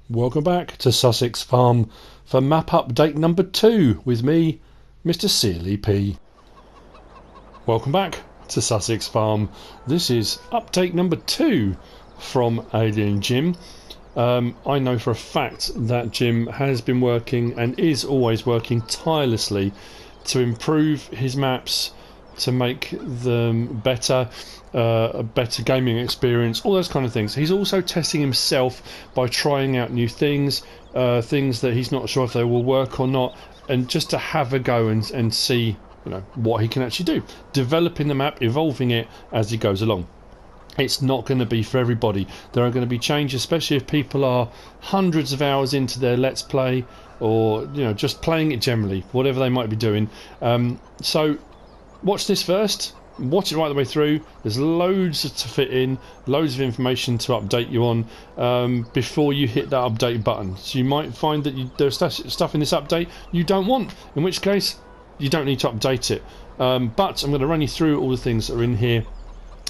Welcome back to Sussex Farm for map update number 2 with me, MrSealyp. Welcome back to Sussex Farm. This is update number 2 from Alien Jim. I know for a fact that Jim has been working and is always working tirelessly to improve his maps, to make them better, a better gaming experience, all those kind of things. He's also testing himself by trying out new things, things that he's not sure if they will work or not, and just to have a go and see, what he can actually do. Developing the map, evolving it as he goes along. It's not going to be for everybody. There are going to be changes, especially if people are hundreds of hours into their Let's Play, or just playing it generally, whatever they might be doing. So watch this first. Watch it right the way through. There's loads to fit in, loads of information to update you on before you hit that update button. So you might find that there's stuff in this update you don't want, in which case you don't need to update it. But I'm going to run you through all the things that are in here.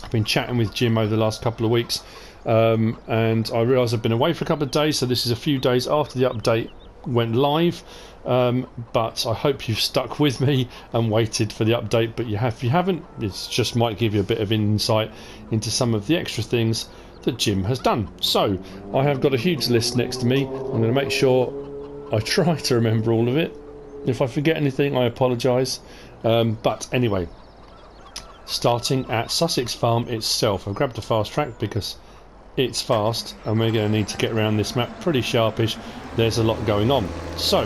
I've been chatting with Jim over the last couple of weeks, and I realise I've been away for a couple of days, so this is a few days after the update went live. But I hope you've stuck with me and waited for the update. But if you haven't, it just might give you a bit of insight into some of the extra things that Jim has done. So I have got a huge list next to me. I'm going to make sure I try to remember all of it. If I forget anything, I apologise. But anyway, starting at Sussex Farm itself, I've grabbed a fast track because it's fast and we're going to need to get around this map pretty sharpish. There's a lot going on. So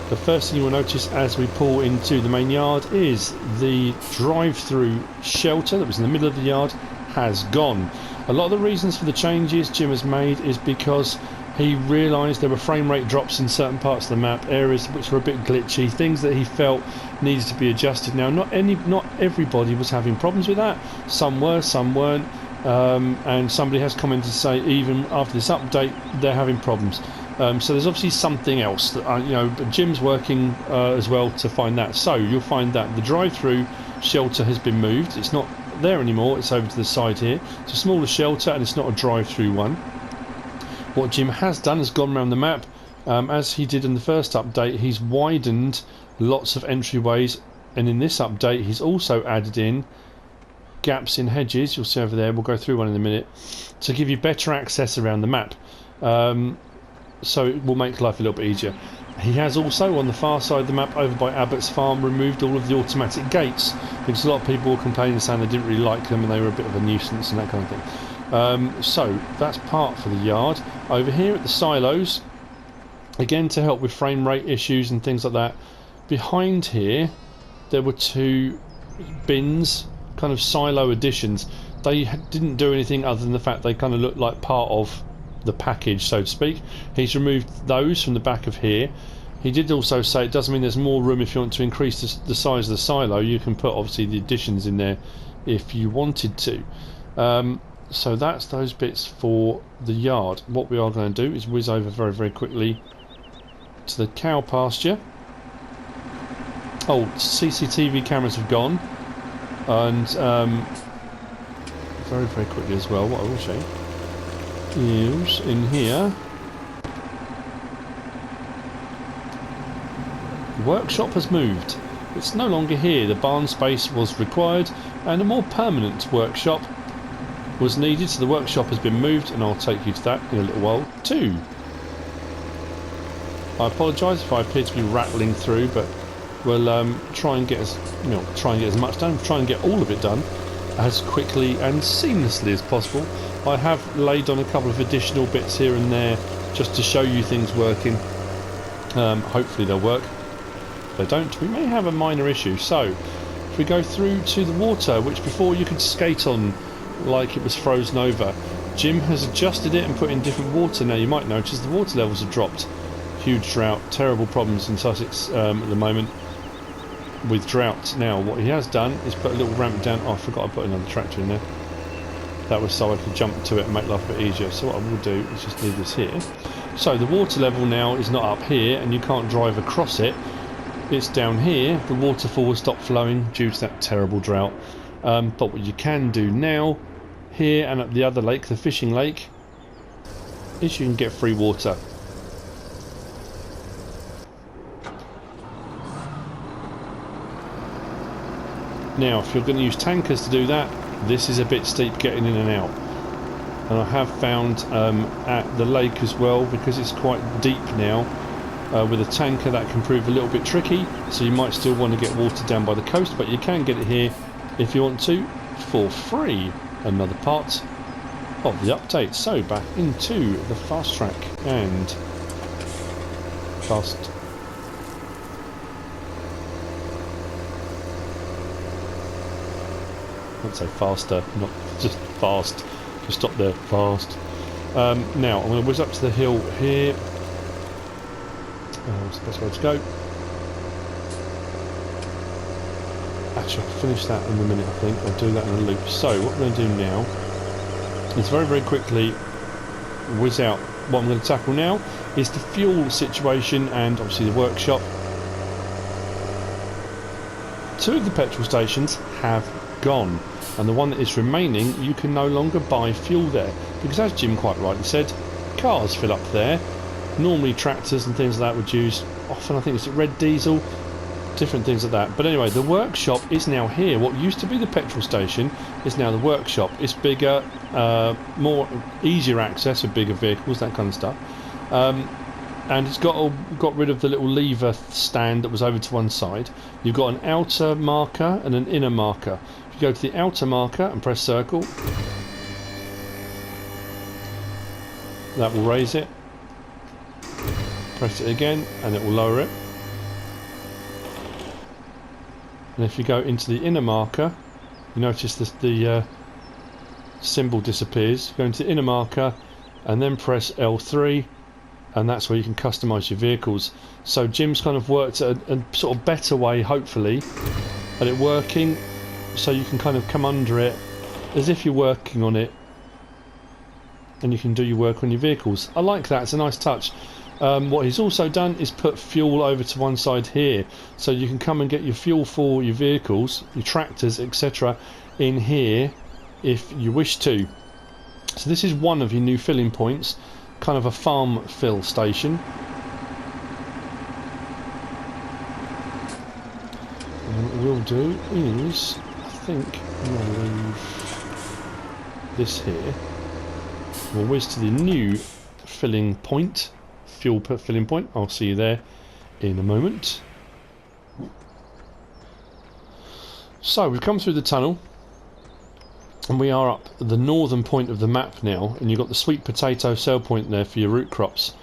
the first thing you will notice as we pull into the main yard is the drive-through shelter that was in the middle of the yard has gone. A lot of the reasons for the changes Jim has made is because he realised there were frame rate drops in certain parts of the map, areas which were a bit glitchy, things that he felt needed to be adjusted. Now not everybody was having problems with that. Some were, some weren't. And somebody has commented to say even after this update they're having problems. So there's obviously something else that but Jim's working as well to find that. So you'll find that the drive-through shelter has been moved. It's not there anymore, it's over to the side here. It's a smaller shelter and it's not a drive-through one. What Jim has done is gone around the map, as he did in the first update. He's widened lots of entryways, and in this update he's also added in gaps in hedges. You'll see over there, we'll go through one in a minute, to give you better access around the map. So it will make life a little bit easier. He has also, on the far side of the map over by Abbott's Farm, removed all of the automatic gates, because a lot of people were complaining, saying they didn't really like them and they were a bit of a nuisance and that kind of thing. So that's part for the yard. Over here at the silos, again to help with frame rate issues and things like that, behind here there were 2 bins, kind of silo additions. They didn't do anything other than the fact they kind of looked like part of the package, so to speak. He's removed those from the back of here. He did also say it doesn't mean there's more room if you want to increase the size of the silo. You can put obviously the additions in there if you wanted to. So that's those bits for the yard. What we are going to do is whiz over very, very quickly to the cow pasture. Oh, CCTV cameras have gone, and very, very quickly as well, what I will show you is in here the workshop has moved. It's no longer here. The barn space was required and a more permanent workshop was needed, so the workshop has been moved, and I'll take you to that in a little while too. I apologise if I appear to be rattling through, but we'll try and get as much done, try and get all of it done as quickly and seamlessly as possible. I have laid on a couple of additional bits here and there just to show you things working. Hopefully they'll work. If they don't, we may have a minor issue. So if we go through to the water, which before you could skate on like it was frozen over, Jim has adjusted it and put in different water. Now you might notice the water levels have dropped. Huge drought, terrible problems in Sussex at the moment with drought. Now what he has done is put a little ramp down. Oh, I forgot I put another tractor in there. That was so I could jump to it and make life a bit easier. So what I will do is just leave this here. So the water level now is not up here and you can't drive across it. It's down here. The waterfall will stop flowing due to that terrible drought. But what you can do now, here and at the other lake, the fishing lake, is you can get free water. Now if you're going to use tankers to do that, this is a bit steep getting in and out. And I have found at the lake as well, because it's quite deep now, with a tanker that can prove a little bit tricky, so you might still want to get water down by the coast, but you can get it here if you want to for free. Another part of the update. So back into the fast track and fast. I'd say faster, not just fast. Just stop there, fast. Now I'm going to whiz up to the hill here. What's the best way to go? Actually, I'll finish that in a minute, I think. I'll do that in a loop. So, what I'm going to do now is very, very quickly whiz out. What I'm going to tackle now is the fuel situation and obviously the workshop. 2 of the petrol stations have gone, and the one that is remaining, you can no longer buy fuel there. Because as Jim quite rightly said, cars fill up there. Normally tractors and things like that would use, often I think it's red diesel, different things like that. But anyway, the workshop is now here. What used to be the petrol station is now the workshop. It's bigger, more easier access for bigger vehicles, that kind of stuff. And it's got rid of the little lever stand that was over to one side. You've got an outer marker and an inner marker. If you go to the outer marker and press circle, that will raise it. Press it again and it will lower it. And if you go into the inner marker, you notice the symbol disappears. Go into the inner marker and then press L3, and that's where you can customise your vehicles. So Jim's kind of worked a sort of better way, hopefully, at it working, so you can kind of come under it as if you're working on it, and you can do your work on your vehicles. I like that, it's a nice touch. What he's also done is put fuel over to one side here, so you can come and get your fuel for your vehicles, your tractors, etc. in here if you wish to. So this is one of your new filling points, kind of a farm fill station. And what we'll do is, I think I'm going to leave this here. We'll whiz to the new filling point. Fuel filling point. I'll see you there in a moment. So we've come through the tunnel and we are up the northern point of the map now, and you've got the sweet potato sell point there for your root crops.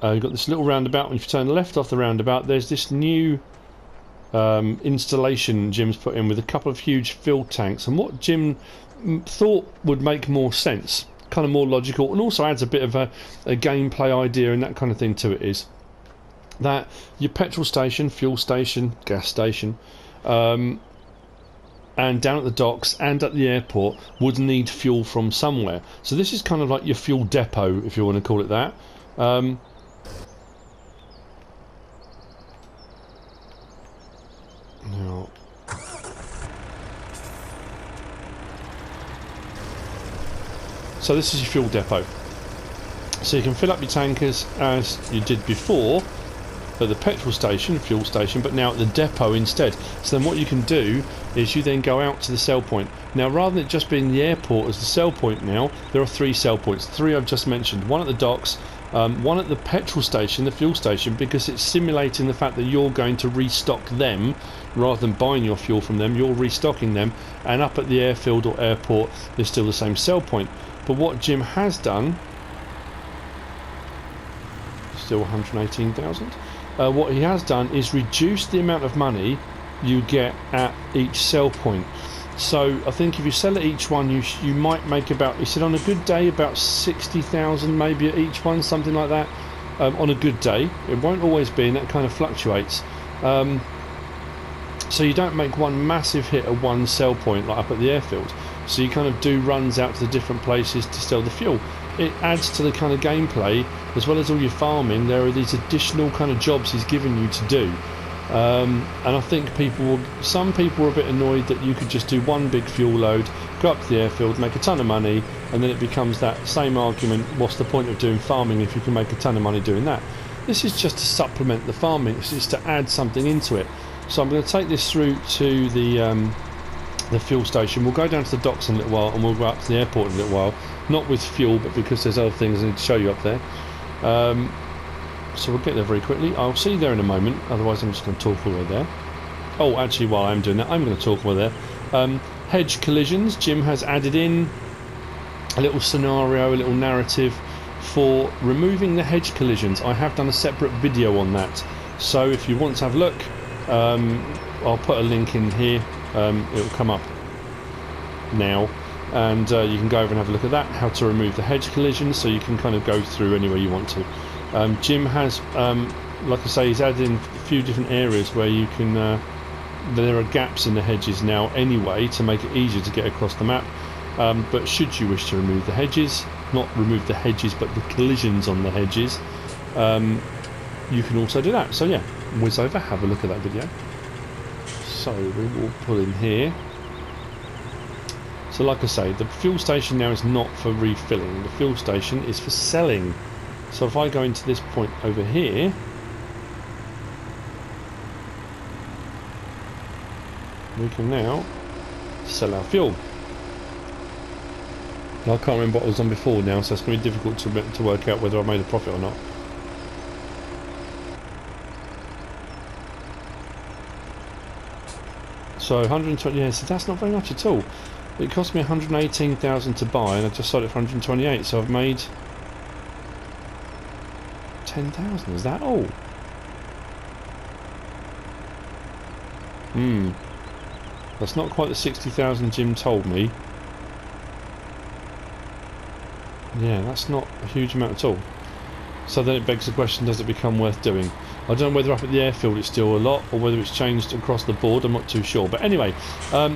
You've got this little roundabout, and if you turn left off the roundabout there's this new installation Jim's put in with a couple of huge fill tanks, and what Jim thought would make more sense, kind of more logical, and also adds a bit of a gameplay idea and that kind of thing to it, is that your petrol station, fuel station, gas station, and down at the docks and at the airport would need fuel from somewhere. So this is kind of like your fuel depot, if you want to call it that. Now, so this is your fuel depot. So you can fill up your tankers as you did before at the petrol station, fuel station, but now at the depot instead. So then what you can do is you then go out to the sell point. Now rather than it just being the airport as the sell point now, there are 3 sell points. 3 I've just mentioned. One at the docks, one at the petrol station, the fuel station, because it's simulating the fact that you're going to restock them rather than buying your fuel from them, you're restocking them. And up at the airfield or airport there's still the same sell point. But what Jim has done, still 118,000, what he has done is reduce the amount of money you get at each sell point. So I think if you sell at each one, you might make about, he said on a good day, about 60,000 maybe at each one, something like that, on a good day. It won't always be, and that kind of fluctuates. So you don't make one massive hit at one sell point like up at the airfield. So you kind of do runs out to the different places to sell the fuel. It adds to the kind of gameplay, as well as all your farming. There are these additional kind of jobs he's given you to do, and I think some people were a bit annoyed that you could just do one big fuel load, go up to the airfield, make a ton of money, and then it becomes that same argument, what's the point of doing farming if you can make a ton of money doing that? This is just to supplement the farming, it's just to add something into it. So I'm going to take this through to the the fuel station. We'll go down to the docks in a little while, and we'll go up to the airport in a little while. Not with fuel, but because there's other things I need to show you up there. So we'll get there very quickly. I'll see you there in a moment, otherwise I'm just going to talk all the way there. Oh, actually, while I'm doing that, I'm going to talk while there. Hedge collisions. Jim has added in a little scenario, a little narrative for removing the hedge collisions. I have done a separate video on that, so if you want to have a look, I'll put a link in here. It will come up now, and you can go over and have a look at that, how to remove the hedge collisions, so you can kind of go through anywhere you want to. Jim has, like I say, he's added in a few different areas where you can, there are gaps in the hedges now anyway, to make it easier to get across the map. But should you wish to remove the hedges, not remove the hedges but the collisions on the hedges, you can also do that. So yeah, whiz over, have a look at that video. So we will pull in here. So like I say, the fuel station now is not for refilling, the fuel station is for selling. So if I go into this point over here, we can now sell our fuel. I can't remember what I was on before now, so it's going to be difficult to work out whether I made a profit or not. So 120, yeah, so that's not very much at all. It cost me 118,000 to buy, and I just sold it for 128, so I've made 10,000. Is that all? That's not quite the 60,000 Jim told me. Yeah, that's not a huge amount at all. So then it begs the question, does it become worth doing? I don't know whether up at the airfield it's still a lot, or whether it's changed across the board, I'm not too sure. But anyway,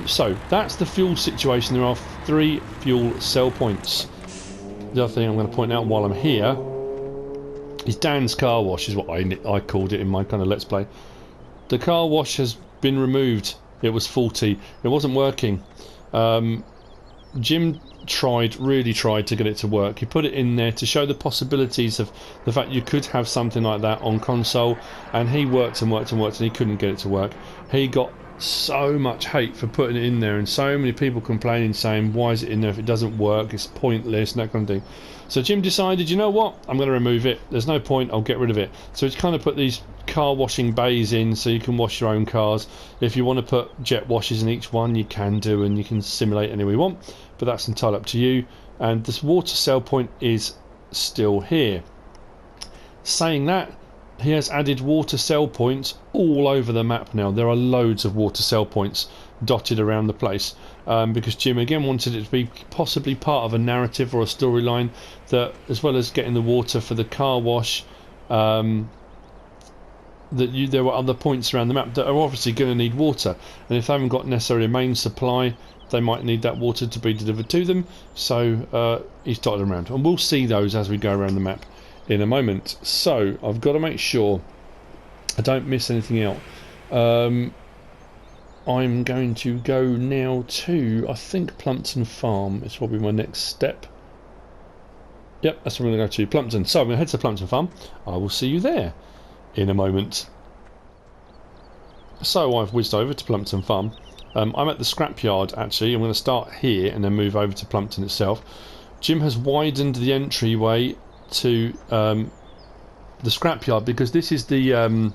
so that's the fuel situation. There are 3 fuel sell points. The other thing I'm going to point out while I'm here is Dan's car wash, is what I called it in my kind of let's play. The car wash has been removed. It was faulty. It wasn't working. Jim really tried to get it to work. He put it in there to show the possibilities of the fact you could have something like that on console, and he worked and worked and worked, and he couldn't get it to work. He got so much hate for putting it in there, and so many people complaining, saying, why is it in there if it doesn't work, it's pointless, and that kind of thing. So Jim decided, you know what, I'm going to remove it, there's no point, I'll get rid of it. So he's kind of put these car washing bays in so you can wash your own cars. If you want to put jet washes in each one, you can do, and you can simulate any way you want, but that's entirely up to you. And this water sell point is still here. Saying that, he has added water sell points all over the map now. There are loads of water sell points dotted around the place, because Jim again wanted it to be possibly part of a narrative or a storyline, that as well as getting the water for the car wash, there were other points around the map that are obviously going to need water, and if they haven't got necessarily a main supply, they might need that water to be delivered to them. So he's dotted around, and we'll see those as we go around the map in a moment. So I've got to make sure I don't miss anything out. I'm going to go now to, I think, Plumpton Farm is probably my next step. Yep, that's where I'm going to go to, Plumpton. So I'm going to head to Plumpton Farm. I will see you there in a moment. So I've whizzed over to Plumpton Farm. I'm at the Scrapyard actually. I'm going to start here and then move over to Plumpton itself. Jim has widened the entryway to the Scrapyard because this is the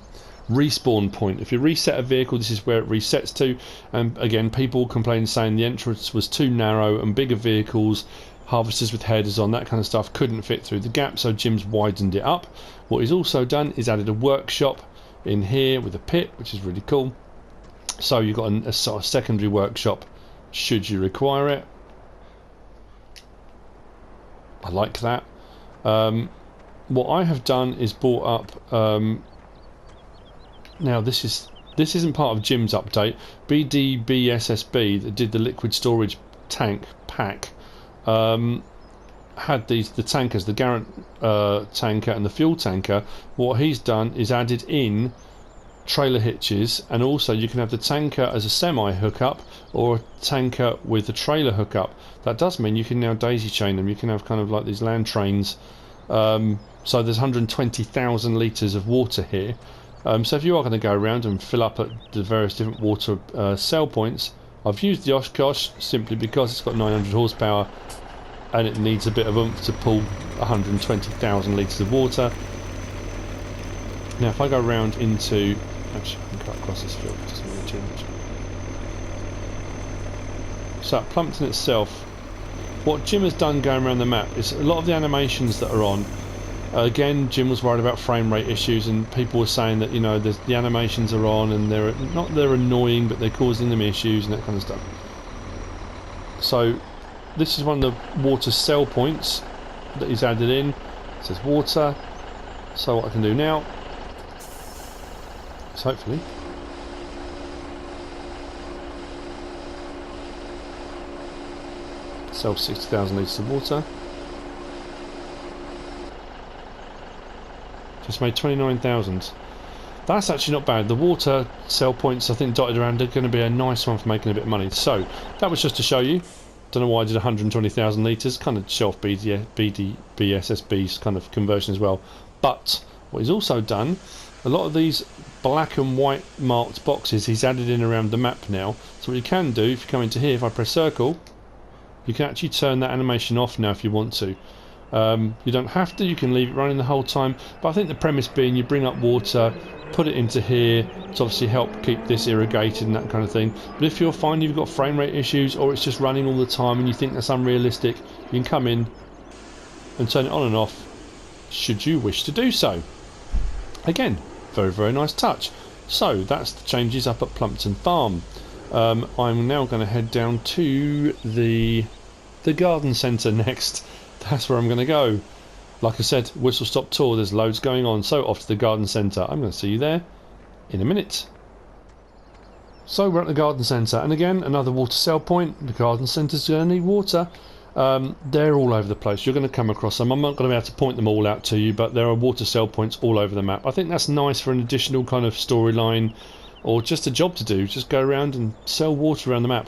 respawn point. If you reset a vehicle, this is where it resets to. And again, people complain saying the entrance was too narrow and bigger vehicles, harvesters with headers on, that kind of stuff, couldn't fit through the gap, so Jim's widened it up. What he's also done is added a workshop in here with a pit, which is really cool. So you've got a sort of secondary workshop should you require it. I like that. What I have done is bought up now this isn't part of Jim's update. BDBSSB that did the liquid storage tank pack had the tankers, the Garant tanker and the fuel tanker. What he's done is added in trailer hitches, and also you can have the tanker as a semi hookup or a tanker with a trailer hookup. That does mean you can now daisy chain them. You can have kind of like these land trains. So there's 120,000 litres of water here. So if you are going to go around and fill up at the various different water sell points, I've used the Oshkosh simply because it's got 900 horsepower and it needs a bit of oomph to pull 120,000 litres of water. Now if I go round into... actually I can cut across this field, it doesn't really too much. So at Plumpton itself, what Jim has done going around the map is a lot of the animations that are on, again Jim was worried about frame rate issues and people were saying that, you know, the animations are on and they're annoying but they're causing them issues and that kind of stuff. So this is one of the water sell points that he's added in. It says water. So what I can do now is hopefully sell 60,000 litres of water. Just made 29,000. That's actually not bad. The water sell points I think dotted around are going to be a nice one for making a bit of money. So that was just to show you. Don't know why I did 120,000 litres. Kind of show off BSSB's kind of conversion as well. But what he's also done, a lot of these black and white marked boxes he's added in around the map now. So what you can do, if you come into here, if I press circle, you can actually turn that animation off now if you want to. You don't have to, you can leave it running the whole time, but I think the premise being you bring up water, put it into here to obviously help keep this irrigated and that kind of thing. But if you're finding you've got frame rate issues or it's just running all the time and you think that's unrealistic, you can come in and turn it on and off should you wish to do so. Again, very, very nice touch. So that's the changes up at Plumpton Farm. I'm now going to head down to the garden centre next. That's where I'm going to go. Like I said, whistle stop tour, there's loads going on, so off to the garden centre. I'm going to see you there in a minute. So we're at the garden centre, and again another water sell point. The garden centre's going to need water. They're all over the place. You're going to come across them. I'm not going to be able to point them all out to you, but there are water sell points all over the map. I think that's nice for an additional kind of storyline or just a job to do. Just go around and sell water around the map.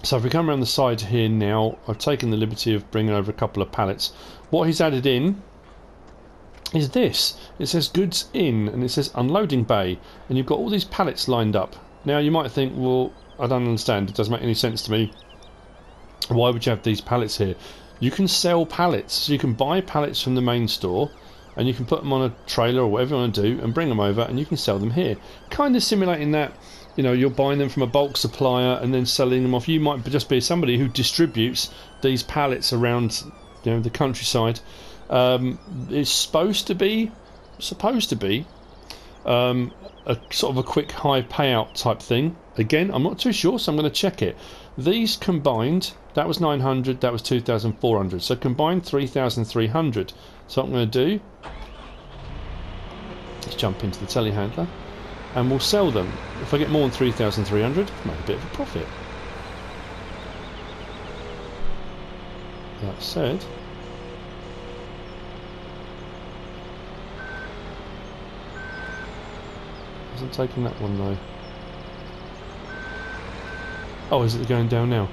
So if we come around the side here now, I've taken the liberty of bringing over a couple of pallets. What he's added in is this. It says goods in and it says unloading bay, and you've got all these pallets lined up. Now you might think, well, I don't understand, it doesn't make any sense to me. Why would you have these pallets here? You can sell pallets, so you can buy pallets from the main store and you can put them on a trailer or whatever you want to do and bring them over and you can sell them here. Kind of simulating that, you know, you're buying them from a bulk supplier and then selling them off. You might just be somebody who distributes these pallets around, you know, the countryside. It's supposed to be a sort of a quick high payout type thing. Again, I'm not too sure, so I'm going to check it. These combined, that was 900, that was 2,400, so combined 3,300. So what I'm going to do, let's jump into the telehandler and we'll sell them. If I get more than 3,300, I've made a bit of a profit. That said, hasn't taken that one though. Oh, is it going down now?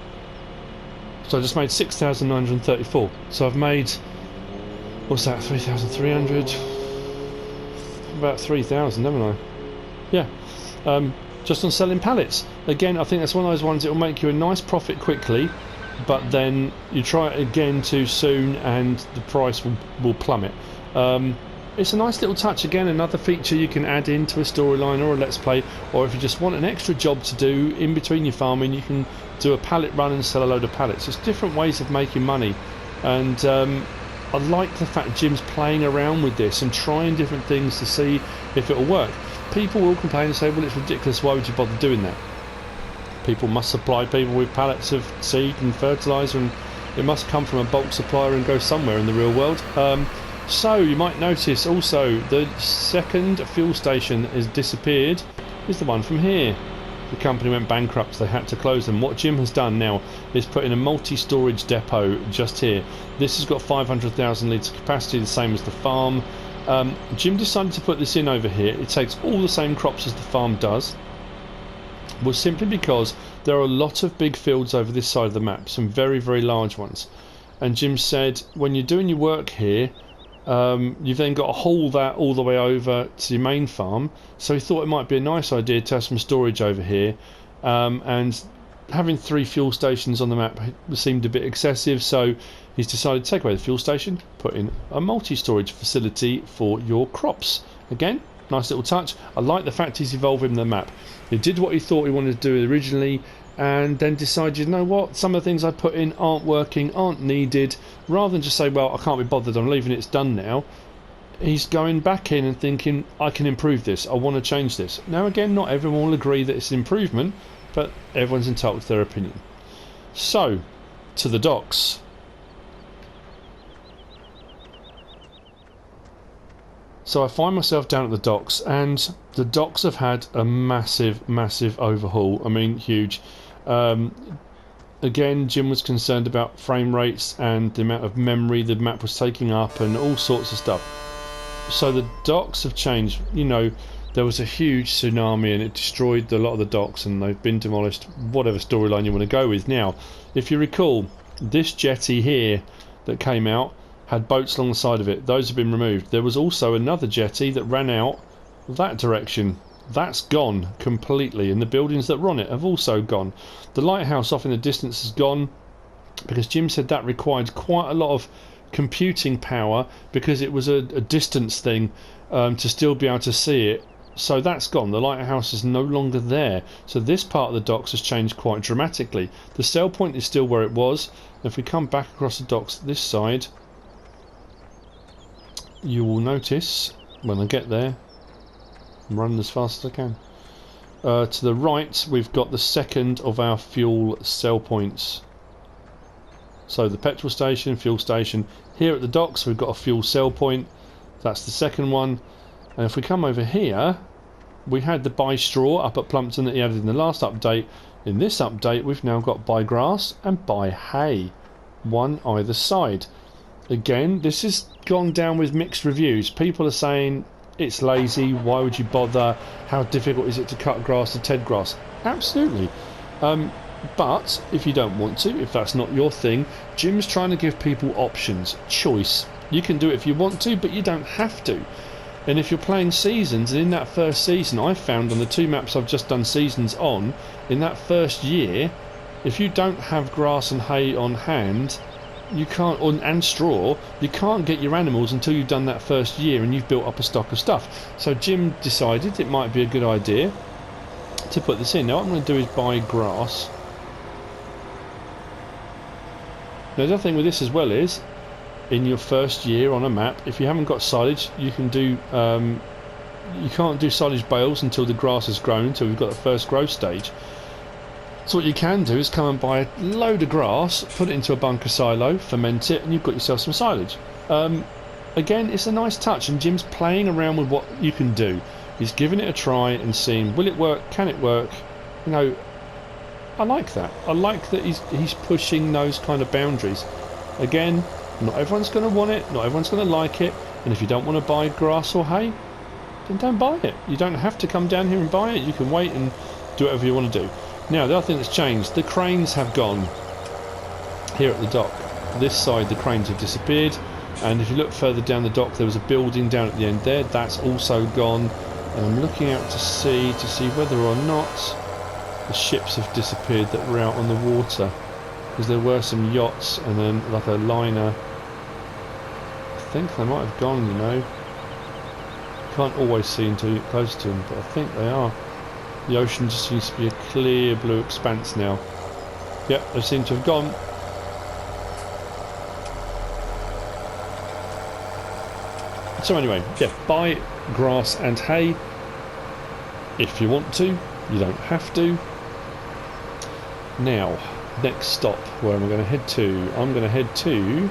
So I just made 6,934. So I've made, what's that, 3,300? About 3,000, haven't I? Yeah. Just on selling pallets. Again, I think that's one of those ones that will make you a nice profit quickly, but then you try it again too soon and the price will plummet. It's a nice little touch. Again, another feature you can add into a storyline or a let's play, or if you just want an extra job to do in between your farming, you can do a pallet run and sell a load of pallets. It's different ways of making money, and I like the fact Jim's playing around with this and trying different things to see if it'll work. People will complain and say, well, it's ridiculous, why would you bother doing that? People must supply people with pallets of seed and fertiliser, and it must come from a bulk supplier and go somewhere in the real world. So you might notice also the second fuel station has disappeared is the one from here. The company went bankrupt, so they had to close them. What Jim has done now is put in a multi-storage depot just here. This has got 500,000 litres capacity, the same as the farm. Jim decided to put this in over here. It takes all the same crops as the farm does, was simply because there are a lot of big fields over this side of the map, some very, very large ones. And Jim said, when you're doing your work here, you've then got to haul that all the way over to your main farm, so he thought it might be a nice idea to have some storage over here, and having 3 fuel stations on the map seemed a bit excessive, so he's decided to take away the fuel station, put in a multi-storage facility for your crops. Again, nice little touch. I like the fact he's evolving the map. He did what he thought he wanted to do originally, and then decided, you know what, some of the things I put in aren't working, aren't needed. Rather than just say, well, I can't be bothered, I'm leaving it, it's done now, he's going back in and thinking, I can improve this, I want to change this. Now again, not everyone will agree that it's an improvement, but everyone's entitled to their opinion. So, to the docks. So I find myself down at the docks, and the docks have had a massive, massive overhaul. I mean, huge. Again, Jim was concerned about frame rates and the amount of memory the map was taking up and all sorts of stuff. So the docks have changed. You know, there was a huge tsunami and it destroyed a lot of the docks, and they've been demolished, whatever storyline you want to go with. Now, if you recall, this jetty here that came out had boats along the side of it. Those have been removed. There was also another jetty that ran out that direction. That's gone completely, and the buildings that were on it have also gone. The lighthouse off in the distance is gone, because Jim said that required quite a lot of computing power, because it was a distance thing, to still be able to see it. So that's gone. The lighthouse is no longer there. So this part of the docks has changed quite dramatically. The sail point is still where it was. If we come back across the docks this side, you will notice when I get there, I'm running as fast as I can. To the right, we've got the second of our fuel sell points. So the petrol station, fuel station. Here at the docks, we've got a fuel sell point. That's the second one. And if we come over here, we had the buy straw up at Plumpton that he added in the last update. In this update, we've now got buy grass and buy hay, one either side. Again, this has gone down with mixed reviews. People are saying it's lazy, why would you bother, how difficult is it to cut grass to ted grass? Absolutely. But if you don't want to, if that's not your thing, Jim's trying to give people options, choice. You can do it if you want to, but you don't have to. And if you're playing seasons, and in that first season, I've found on the 2 maps I've just done seasons on, in that first year, if you don't have grass and hay on hand, you can't, and straw, you can't get your animals until you've done that first year and you've built up a stock of stuff. So Jim decided it might be a good idea to put this in. Now what I'm going to do is buy grass. Now the other thing with this as well is, in your first year on a map, if you haven't got silage, you can do you can't do silage bales until the grass has grown, until we've got the first growth stage. So what you can do is come and buy a load of grass, put it into a bunker silo, ferment it, and you've got yourself some silage. Again, it's a nice touch, and Jim's playing around with what you can do. He's giving it a try and seeing, will it work, can it work? You know, I like that. I like that he's pushing those kind of boundaries. Again, not everyone's going to want it, not everyone's going to like it, and if you don't want to buy grass or hay, then don't buy it. You don't have to come down here and buy it. You can wait and do whatever you want to do. Now, the other thing that's changed, the cranes have gone here at the dock. This side, the cranes have disappeared, and if you look further down the dock, there was a building down at the end there. That's also gone, and I'm looking out to see whether or not the ships have disappeared that were out on the water, because there were some yachts and then like a liner. I think they might have gone, you know. Can't always see until you get close to them, but I think they are. The ocean just seems to be a clear blue expanse now. Yep, they seem to have gone. So anyway, yeah, buy grass and hay if you want to. You don't have to. Now, next stop, where am I going to head to? I'm going to head to...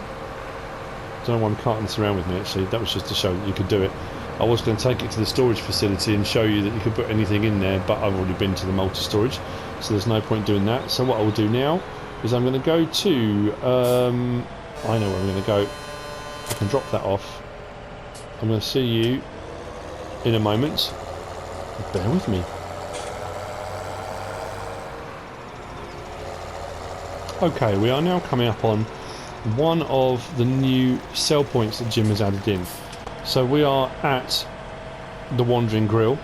I don't know why I'm carting this around with me actually, that was just to show that you could do it. I was going to take it to the storage facility and show you that you could put anything in there, but I've already been to the multi-storage, so there's no point doing that. So what I will do now is I'm going to go to... I know where I'm going to go. I can drop that off. I'm going to see you in a moment. Bear with me. Okay, we are now coming up on one of the new sell points that Jim has added in. So we are at the Wandering Grill,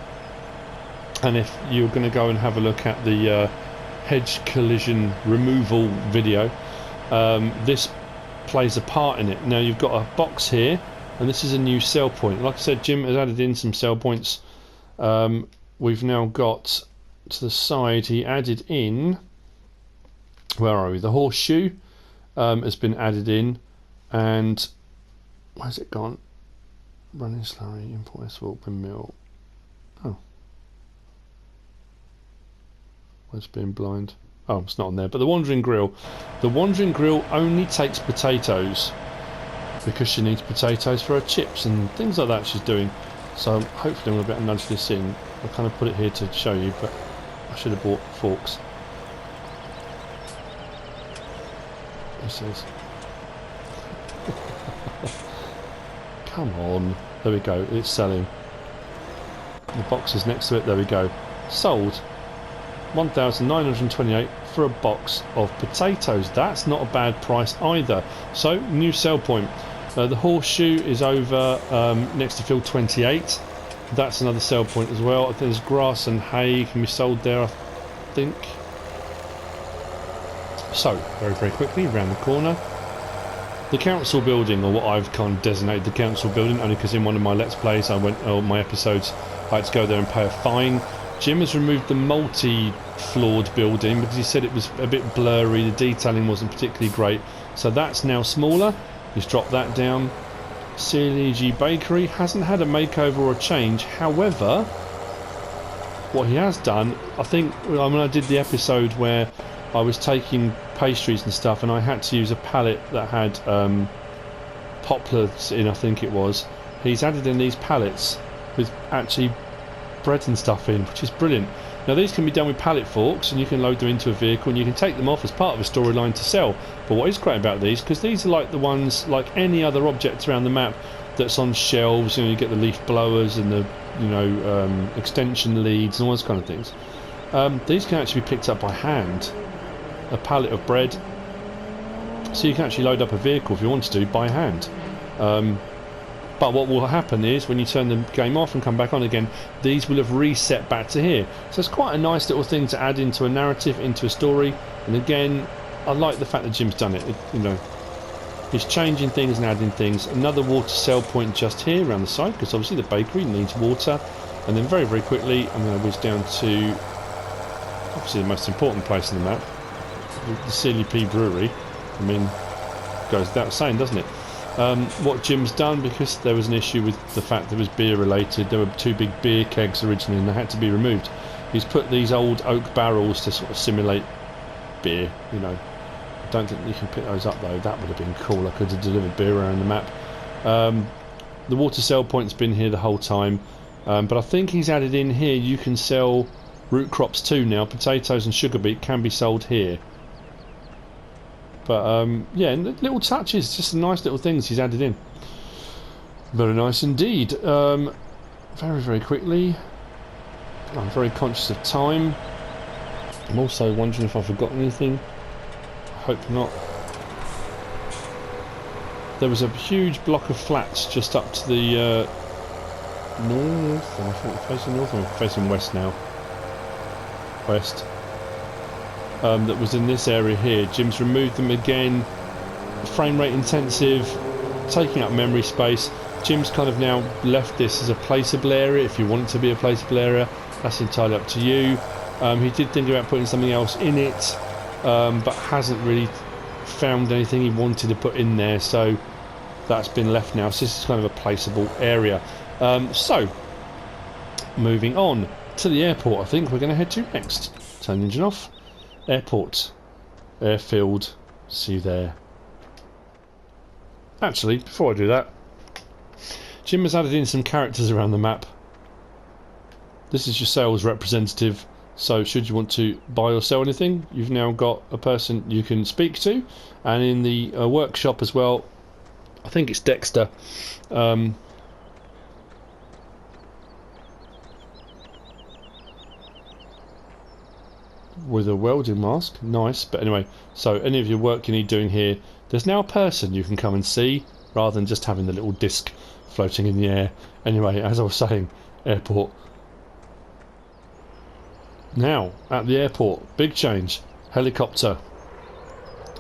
And if you're going to go and have a look at the hedge collision removal video, this plays a part in it. Now you've got a box here, and this is a new sell point. Like I said, Jim has added in some sell points. We've now got to the side, he added in, where are we, the horseshoe has been added in, and where's it gone? Running slowly, import S4 bin mill. Oh, where's being blind? Oh, it's not on there. But the Wandering Grill. The Wandering Grill only takes potatoes because she needs potatoes for her chips and things like that she's doing. So hopefully I'm going to be able to nudge this in. I kind of put it here to show you, but I should have bought forks. He says. Come on. There we go. It's selling. The box is next to it. There we go. Sold. 1,928 for a box of potatoes. That's not a bad price either. So, new sell point. The horseshoe is over next to field 28. That's another sell point as well. There's grass and hay can be sold there, I think. So, very, very quickly, around the corner. The council building, or what I've kind of designated the council building, only because in one of my Let's Plays, my episodes, I had to go there and pay a fine. Jim has removed the multi-floored building because he said it was a bit blurry, the detailing wasn't particularly great. So that's now smaller. He's dropped that down. SUSSEX Bakery hasn't had a makeover or a change. However, what he has done, I think, when I did the episode where I was taking pastries and stuff and I had to use a pallet that had poplars in, I think it was. He's added in these pallets with actually bread and stuff in, which is brilliant. Now these can be done with pallet forks and you can load them into a vehicle and you can take them off as part of a storyline to sell. But what is great about these, because these are like the ones, like any other object around the map that's on shelves, you know, you get the leaf blowers and the, you know, extension leads and all those kind of things. These can actually be picked up by hand. A pallet of bread, so you can actually load up a vehicle if you want to by hand. But what will happen is when you turn the game off and come back on again, these will have reset back to here. So it's quite a nice little thing to add into a narrative, into a story. And again, I like the fact that Jim's done it. You know, he's changing things and adding things. Another water sell point just here around the side, because obviously the bakery needs water. And then very, very quickly, I'm going to whiz down to obviously the most important place in the map, the SUSSEX brewery. I mean, goes without saying, doesn't it? What Jim's done, because there was an issue with the fact that it was beer related, there were two big beer kegs originally and they had to be removed. He's put these old oak barrels to sort of simulate beer, you know. I don't think you can pick those up though. That would have been cool. I could have delivered beer around the map. The water sell point's been here the whole time, but I think he's added in here you can sell root crops too now. Potatoes and sugar beet can be sold here. But yeah, little touches, just nice little things he's added in. Very nice indeed. Very, very quickly. I'm very conscious of time. I'm also wondering if I forgot anything. I hope not. There was a huge block of flats just up to the north. I think facing north, or facing west now. West. That was in this area here. Jim's removed them again. Frame rate intensive, taking up memory space. Jim's kind of now left this as a placeable area. If you want it to be a placeable area, that's entirely up to you. He did think about putting something else in it, but hasn't really found anything he wanted to put in there, so that's been left now. So this is kind of a placeable area. So moving on to the airport, I think we're going to head to next. Turn the engine off. Airport, airfield, see you there. Actually, before I do that, Jim has added in some characters around the map. This is your sales representative, so should you want to buy or sell anything, you've now got a person you can speak to. And in the workshop as well, I think it's Dexter. With a welding mask, nice. But anyway, so any of your work you need doing here, there's now a person you can come and see rather than just having the little disc floating in the air. Anyway, as I was saying, airport. Now, at the airport, big change. Helicopter.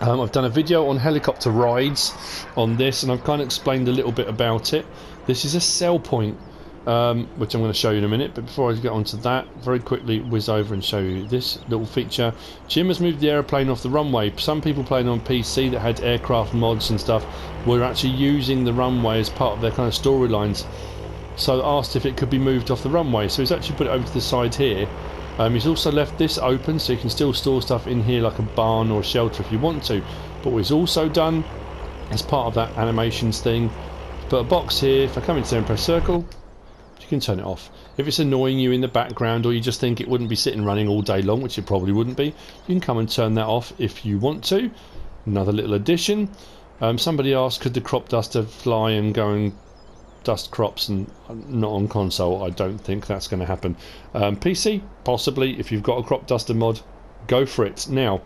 I've done a video on helicopter rides on this, and I've kind of explained a little bit about it. This is a sell point, which I'm going to show you in a minute, but before I get onto that, very quickly whiz over and show you this little feature. Jim has moved the aeroplane off the runway. Some people playing on PC that had aircraft mods and stuff were actually using the runway as part of their kind of storylines. So I asked if it could be moved off the runway, so he's actually put it over to the side here. He's also left this open, so you can still store stuff in here like a barn or a shelter if you want to. But what he's also done, as part of that animations thing, put a box here. If I come into there and press circle, you can turn it off. If it's annoying you in the background, or you just think it wouldn't be sitting running all day long, which it probably wouldn't be, you can come and turn that off if you want to. Another little addition. Somebody asked, could the crop duster fly and go and dust crops? And not on console. I don't think that's going to happen. PC, possibly. If you've got a crop duster mod, go for it. Now,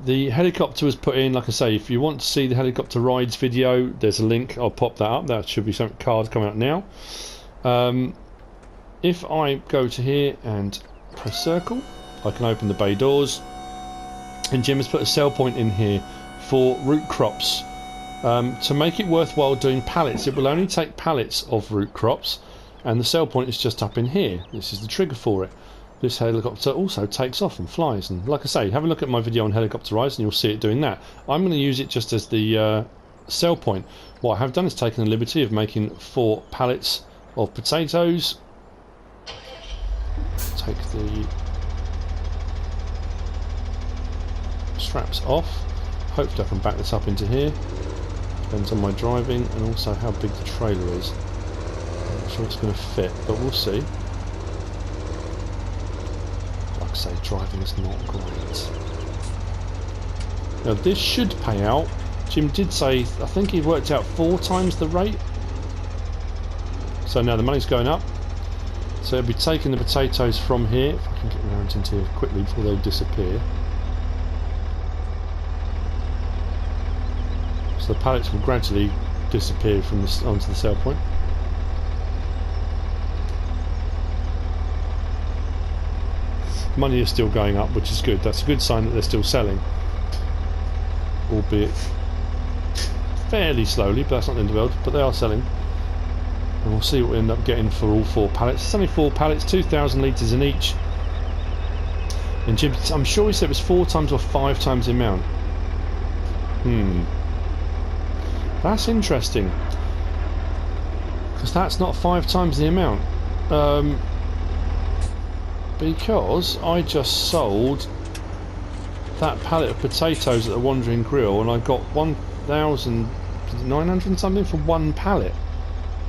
the helicopter was put in. Like I say, if you want to see the helicopter rides video, there's a link. I'll pop that up. That should be some card coming up now. If I go to here and press circle, I can open the bay doors, and Jim has put a sell point in here for root crops. To make it worthwhile doing pallets, it will only take pallets of root crops, and the sell point is just up in here. This is the trigger for it. This helicopter also takes off and flies, and like I say, have a look at my video on helicopter rides and you'll see it doing that. I'm going to use it just as the sell point. What I have done is taken the liberty of making 4 pallets of potatoes. Take the straps off. Hopefully I can back this up into here. Depends on my driving and also how big the trailer is. I'm not sure it's going to fit, but we'll see. Like I say, driving is not great. Now this should pay out. Jim did say, I think he worked out 4 times the rate. So now the money's going up. So it'll be taking the potatoes from here. If I can get around into here quickly before they disappear. So the pallets will gradually disappear from this onto the sell point. Money is still going up, which is good. That's a good sign that they're still selling, albeit fairly slowly, but that's not the end of the world. But they are selling, and we'll see what we end up getting for all 4 pallets. It's only 4 pallets, 2,000 litres in each. And Jim, I'm sure he said it was 4 times or 5 times the amount. That's interesting, because that's not 5 times the amount. Because I just sold that pallet of potatoes at the Wandering Grill, and I got 1,900 something for 1 pallet.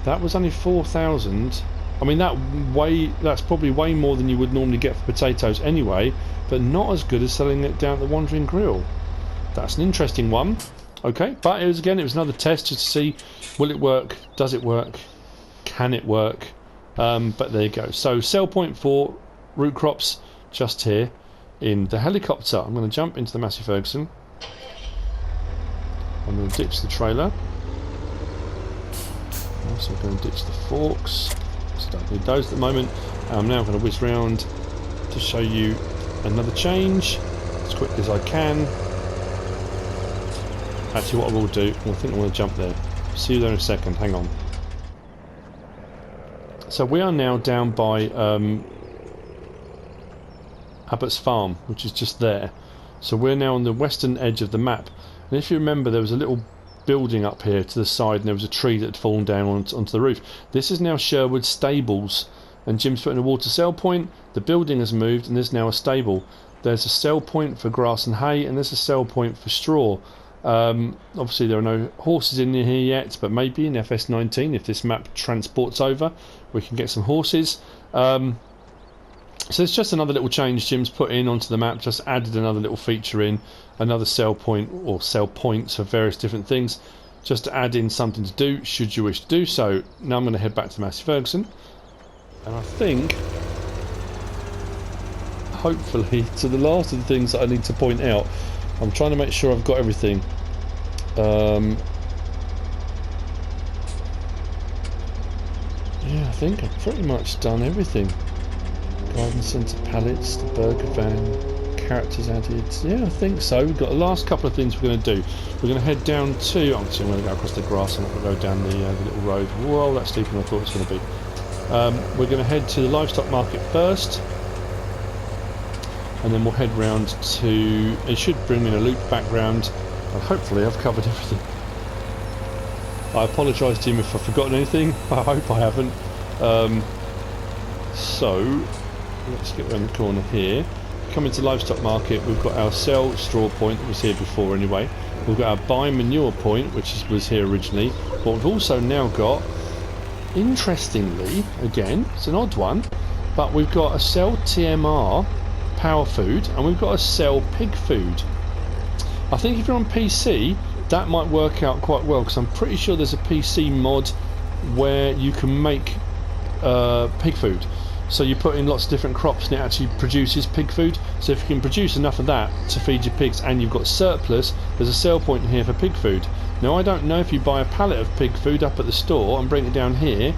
That was only 4,000. I mean, that's probably way more than you would normally get for potatoes anyway, but not as good as selling it down at the Wandering Grill. That's an interesting one. Okay, but it was another test just to see, will it work? Does it work? Can it work? But there you go. So sell point for root crops just here in the helicopter. I'm going to jump into the Massey Ferguson. I'm going to ditch the trailer. Also going to ditch the forks. So don't need those at the moment. I'm now going to whiz round to show you another change as quickly as I can. Actually, what I will do, I think I'm going to jump there. See you there in a second. Hang on. So we are now down by Abbott's Farm, which is just there. So we're now on the western edge of the map. And if you remember, there was a little building up here to the side, and there was a tree that had fallen down onto the roof. This is now Sherwood Stables, and Jim's put in a water sell point. The building has moved, and there's now a stable. There's a sell point for grass and hay, and there's a sell point for straw. Obviously there are no horses in here yet, but maybe in FS19, if this map transports over, we can get some horses. So it's just another little change Jim's put in onto the map, just added another little feature in, another sell point or sell points for various different things, just to add in something to do should you wish to do so. Now I'm going to head back to Massey Ferguson, and I think hopefully to the last of the things that I need to point out. I'm trying to make sure I've got everything. Yeah, I think I've pretty much done everything. Garden centre pallets, the burger van, characters added. Yeah, I think so. We've got the last couple of things we're going to do. We're going to head down to... I'm going to go across the grass and I'm going to go down the little road. Whoa, that's deeper than I thought it was going to be. We're going to head to the Livestock Market first. And then we'll head round to... It should bring me in a loop background. And hopefully I've covered everything. I apologise to him if I've forgotten anything. I hope I haven't. So, let's get around the corner here. Coming to Livestock Market, we've got our sell straw point that was here before anyway. We've got our buy manure point, which was here originally. But we've also now got, interestingly, again, it's an odd one, but we've got a sell TMR power food and we've got a sell pig food. I think if you're on PC, that might work out quite well, because I'm pretty sure there's a PC mod where you can make pig food. So you put in lots of different crops and it actually produces pig food. So if you can produce enough of that to feed your pigs and you've got surplus, there's a sell point here for pig food. Now I don't know if you buy a pallet of pig food up at the store and bring it down here,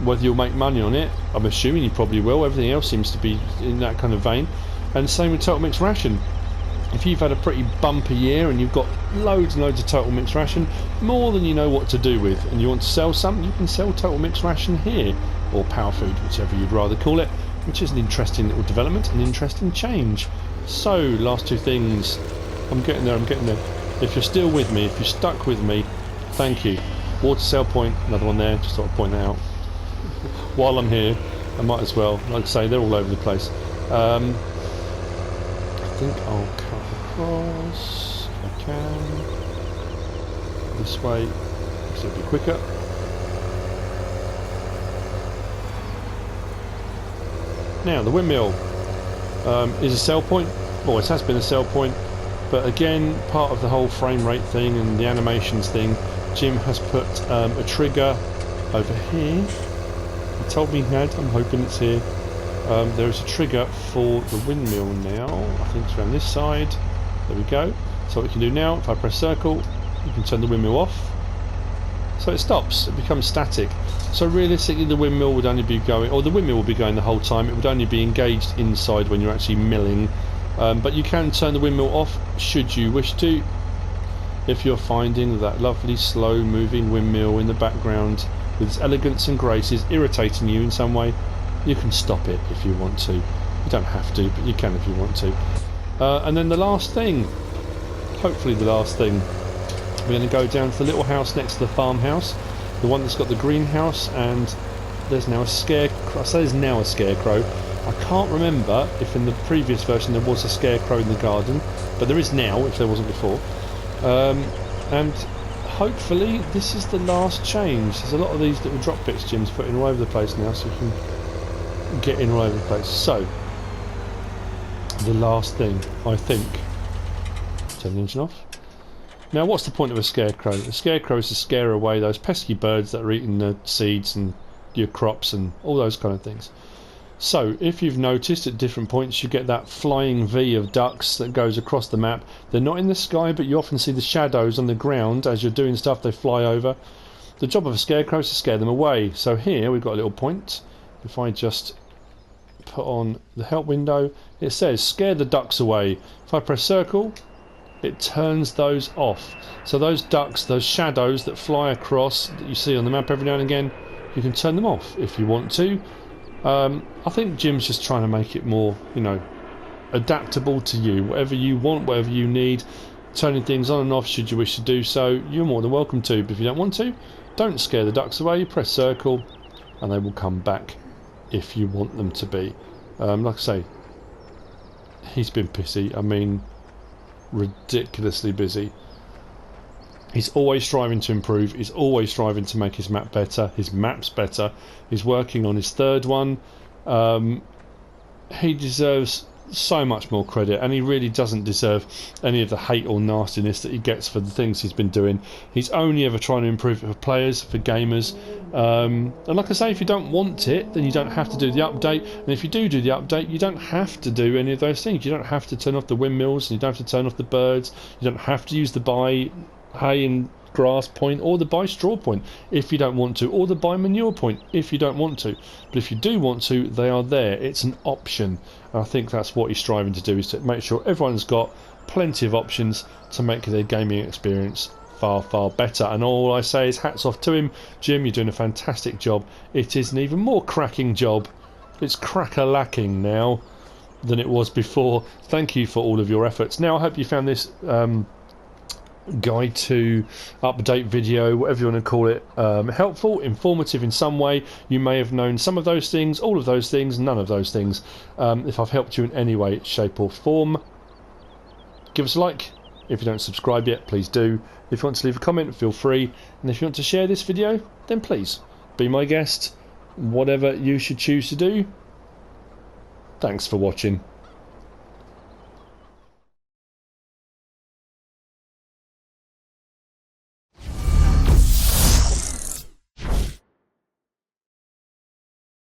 whether you'll make money on it. I'm assuming you probably will. Everything else seems to be in that kind of vein. And same with total mixed ration. If you've had a pretty bumper year and you've got loads and loads of total mixed ration, more than you know what to do with, and you want to sell something, you can sell total mixed ration here, or power food, whichever you'd rather call it, which is an interesting little development, an interesting change. So, last two things. I'm getting there, I'm getting there. If you're still with me, if you're stuck with me, thank you. Water sell point, another one there, just thought I'd point that out. While I'm here, I might as well, like I say, they're all over the place. I think I'll cut across if I can. This way, so it'll be quicker. Now, the windmill is a sell point. Well, it has been a sell point, but again, part of the whole frame rate thing and the animations thing, Jim has put a trigger over here. He told me he had, I'm hoping it's here. There is a trigger for the windmill now. I think it's around this side. There we go. So what we can do now, if I press circle, you can turn the windmill off. So it stops, it becomes static. So realistically the windmill would only be going, or the windmill will be going the whole time, it would only be engaged inside when you're actually milling. But you can turn the windmill off should you wish to. If you're finding that lovely slow moving windmill in the background with its elegance and grace is irritating you in some way, you can stop it if you want to. You don't have to, but you can if you want to. And then the last thing, hopefully the last thing, we're going to go down to the little house next to the farmhouse, the one that's got the greenhouse, and there's now a scarecrow. I say there's now a scarecrow. I can't remember if in the previous version there was a scarecrow in the garden, but there is now, if there wasn't before. And hopefully this is the last change. There's a lot of these little drop bits Jim's putting all over the place now, so you can get in all over the place. So the last thing, I think, turn the engine off. Now what's the point of a scarecrow? A scarecrow is to scare away those pesky birds that are eating the seeds and your crops and all those kind of things. So if you've noticed at different points you get that flying V of ducks that goes across the map. They're not in the sky, but you often see the shadows on the ground as you're doing stuff. They fly over. The job of a scarecrow is to scare them away. So here we've got a little point. If I just put on the help window, it says scare the ducks away. If I press circle, it turns those off. So those ducks, those shadows that fly across that you see on the map every now and again, you can turn them off if you want to. I think Jim's just trying to make it more, you know, adaptable to you. Whatever you want, whatever you need, turning things on and off should you wish to do so, you're more than welcome to. But if you don't want to, don't scare the ducks away. Press circle and they will come back if you want them to be. Like I say, he's been pissy. I mean, ridiculously busy. He's always striving to improve. He's always striving to make his map better, his maps better. He's working on his third one. He deserves so much more credit, and he really doesn't deserve any of the hate or nastiness that he gets for the things he's been doing. He's only ever trying to improve it for players, for gamers. And like I say, if you don't want it, then you don't have to do the update. And if you do the update, you don't have to do any of those things. You don't have to turn off the windmills, and you don't have to turn off the birds. You don't have to use the buy hay and grass point or the buy straw point if you don't want to, or the buy manure point if you don't want to. But if you do want to, they are there. It's an option. And I think that's what he's striving to do, is to make sure everyone's got plenty of options to make their gaming experience far better. And all I say is hats off to him. Jim, you're doing a fantastic job. It is an even more cracking job. It's cracker-lacking now than it was before. Thank you for all of your efforts. Now I hope you found this guide to update video, whatever you want to call it, helpful, informative in some way. You may have known some of those things, all of those things, none of those things. If I've helped you in any way, shape or form, give us a like. If you don't subscribe yet, please do. If you want to leave a comment, feel free. And if you want to share this video, then please be my guest. Whatever you should choose to do. Thanks for watching.